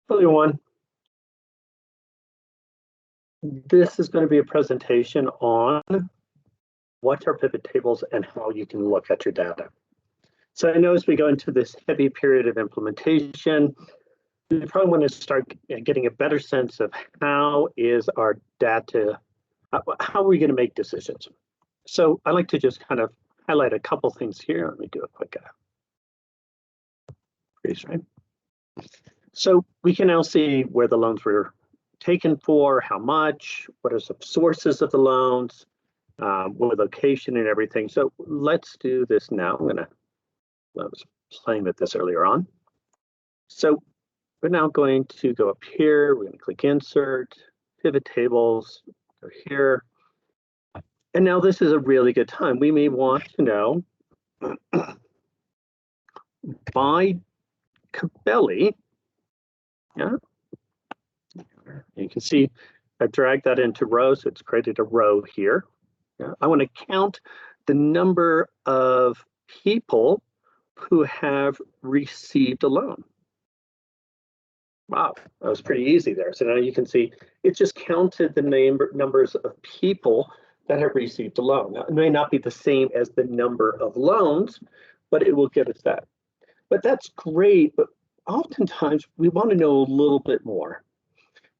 Hello, everyone. This is going to be a presentation on what are pivot tables and how you can look at your data. So I know as we go into this heavy period of implementation, we probably want to start getting a better sense of how is our data, how are we going to make decisions? So I like to just kind of highlight a couple things here. Let me do a quick freeze, right? So we can now see where the loans were taken for, how much, what are some sources of the loans, what location and everything. So let's do this now. I was playing with this earlier on. So we're now going to go up here. We're going to click Insert, Pivot Tables, go here. And now this is a really good time. We may want to know by Cabelli. Yeah. You can see I dragged that into rows, so it's created a row here. Yeah. I want to count the number of people who have received a loan. Wow, that was pretty easy there. So now you can see it just counted the numbers of people that have received a loan. Now, it may not be the same as the number of loans, but it will give us that. But that's great, but oftentimes we want to know a little bit more.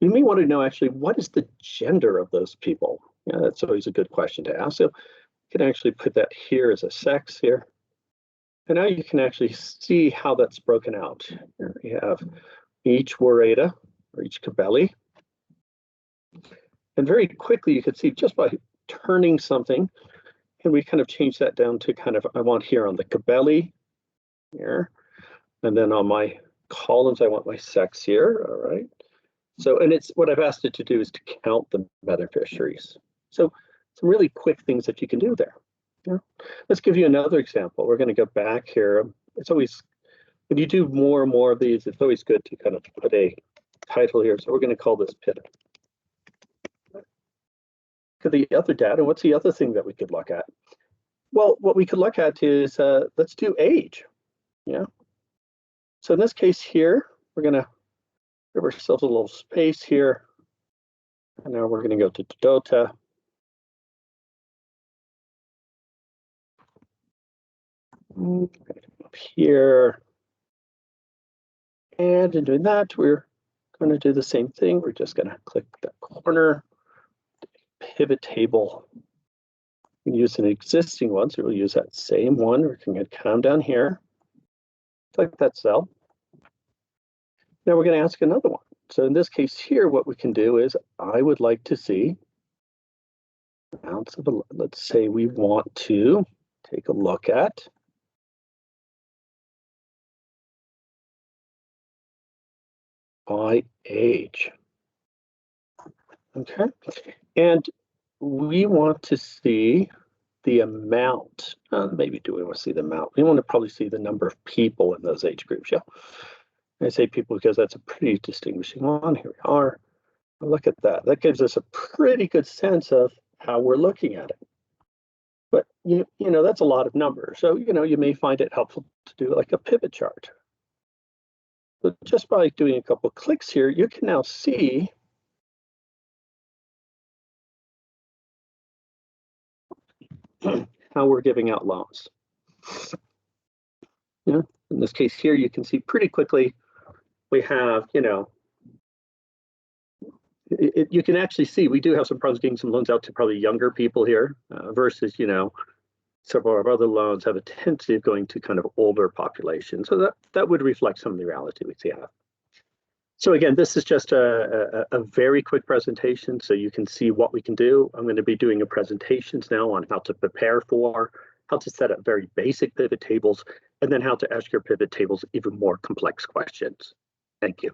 You may want to know actually what is the gender of those people. Yeah, that's always a good question to ask. So you can actually put that here as a sex here. And now you can actually see how that's broken out. Here we have each Wareda or each Cabelli. And very quickly you can see just by turning something, and we kind of change that down to kind of, I want here on the Cabelli here. And then on my columns, I want my sex here, all right? So, and it's what I've asked it to do is to count the beneficiaries. So some really quick things that you can do there. Yeah. Let's give you another example. We're going to go back here. It's always, when you do more and more of these, it's always good to kind of put a title here. So we're going to call this pivot. Look at the other data. What's the other thing that we could look at? Well, what we could look at is, let's do age. Yeah. So in this case here, we're going to give ourselves a little space here. And now we're going to go to Dota. Up here. And in doing that, we're going to do the same thing. We're just going to click that corner, pivot table. We can use an existing one, so we'll use that same one. We're going to come down here, click that cell. Now we're going to ask another one. So in this case here, what we can do is I would like to see amounts of, let's say we want to take a look at by age. Okay, and we want to see the amount. Maybe do we want to see the amount? We want to probably see the number of people in those age groups. Yeah. I say people because that's a pretty distinguishing one. Here we are. Look at that. That gives us a pretty good sense of how we're looking at it. But you know that's a lot of numbers. So you may find it helpful to do like a pivot chart. But just by doing a couple of clicks here, you can now see how we're giving out loans. Yeah. In this case here, you can see pretty quickly we have, you can actually see we do have some problems getting some loans out to probably younger people here versus, several of our other loans have a tendency of going to kind of older population. So that would reflect some of the reality we see. So again, this is just a very quick presentation so you can see what we can do. I'm going to be doing a presentations now on how to prepare for, how to set up very basic pivot tables, and then how to ask your pivot tables even more complex questions. Thank you.